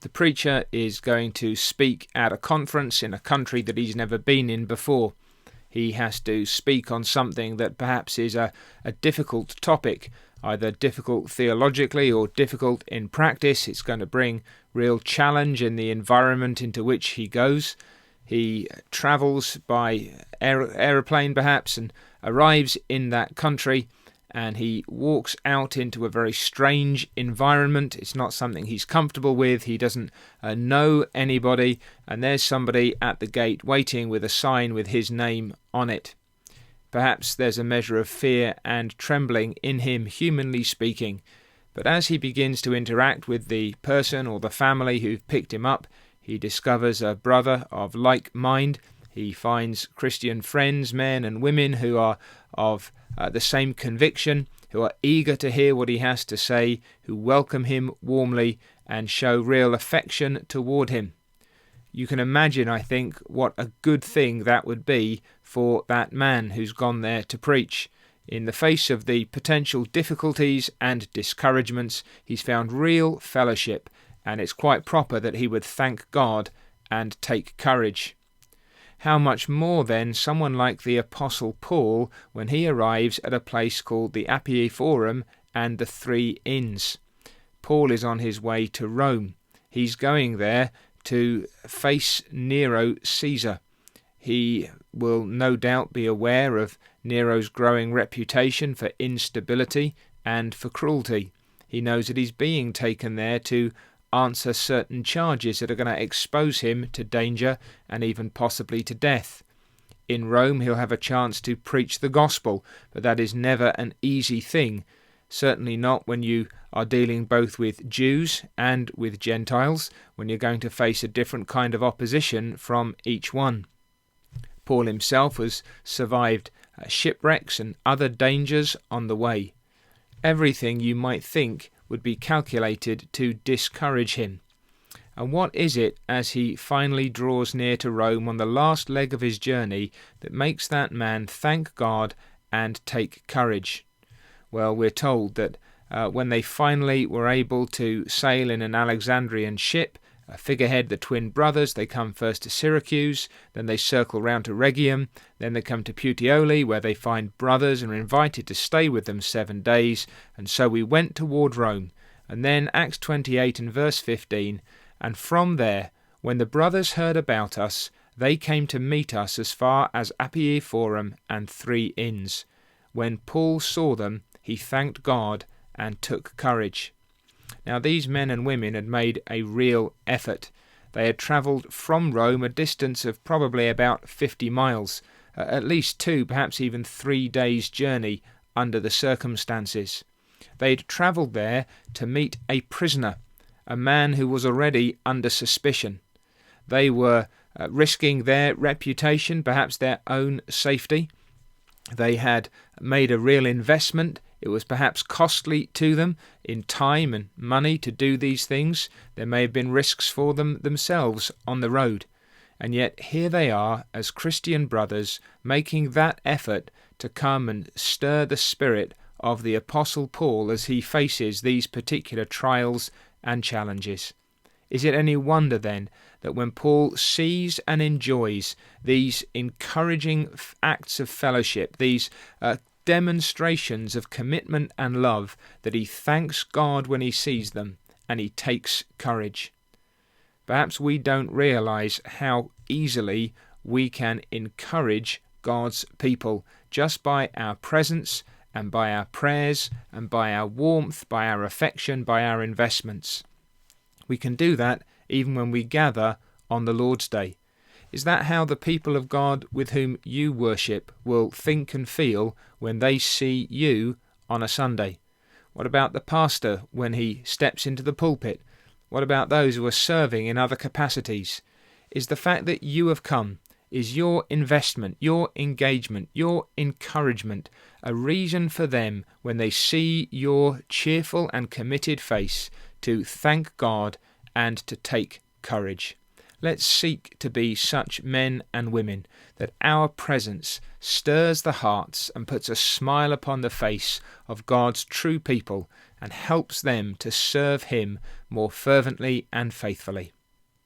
The preacher is going to speak at a conference in a country that he's never been in before. He has to speak on something that perhaps is a difficult topic, either difficult theologically or difficult in practice. It's going to bring real challenge in the environment into which he goes. He travels by aeroplane perhaps and arrives in that country, and he walks out into a very strange environment. It's not something he's comfortable with. He doesn't know anybody, and there's somebody at the gate waiting with a sign with his name on it. Perhaps there's a measure of fear and trembling in him, humanly speaking. But as he begins to interact with the person or the family who've picked him up, he discovers a brother of like mind. He finds Christian friends, men and women who are of the same conviction, who are eager to hear what he has to say, who welcome him warmly and show real affection toward him. You can imagine, I think, what a good thing that would be for that man who's gone there to preach. In the face of the potential difficulties and discouragements, he's found real fellowship, and it's quite proper that he would thank God and take courage. How much more then someone like the Apostle Paul when he arrives at a place called the Appii Forum and the Three Inns. Paul is on his way to Rome. He's going there to face Nero Caesar. He will no doubt be aware of Nero's growing reputation for instability and for cruelty. He knows that he's being taken there to answer certain charges that are going to expose him to danger and even possibly to death. In Rome he'll have a chance to preach the gospel, but that is never an easy thing. Certainly not when you are dealing both with Jews and with Gentiles, when you're going to face a different kind of opposition from each one. Paul himself has survived shipwrecks and other dangers on the way. Everything you might think would be calculated to discourage him. And what is it, as he finally draws near to Rome on the last leg of his journey, that makes that man thank God and take courage? Well, we're told that when they finally were able to sail in an Alexandrian ship, a figurehead, the twin brothers, they come first to Syracuse, then they circle round to Rhegium, then they come to Puteoli, where they find brothers and are invited to stay with them 7 days, and so we went toward Rome. And then Acts 28 and verse 15, and from there, when the brothers heard about us, they came to meet us as far as Appii Forum and Three Inns. When Paul saw them, he thanked God and took courage. Now these men and women had made a real effort. They had travelled from Rome a distance of probably about 50 miles, at least 2, perhaps even 3 days' journey under the circumstances. They'd travelled there to meet a prisoner, a man who was already under suspicion. They were risking their reputation, perhaps their own safety. They had made a real investment. It was perhaps costly to them in time and money to do these things. There may have been risks for them themselves on the road. And yet here they are as Christian brothers making that effort to come and stir the spirit of the Apostle Paul as he faces these particular trials and challenges. Is it any wonder then that when Paul sees and enjoys these encouraging acts of fellowship, these demonstrations of commitment and love, that he thanks God when he sees them and he takes courage? Perhaps we don't realize how easily we can encourage God's people just by our presence and by our prayers and by our warmth, by our affection, by our investments. We can do that even when we gather on the Lord's Day. Is that how the people of God with whom you worship will think and feel when they see you on a Sunday? What about the pastor when he steps into the pulpit? What about those who are serving in other capacities? Is the fact that you have come, is your investment, your engagement, your encouragement a reason for them when they see your cheerful and committed face to thank God and to take courage? Let's seek to be such men and women that our presence stirs the hearts and puts a smile upon the face of God's true people and helps them to serve Him more fervently and faithfully.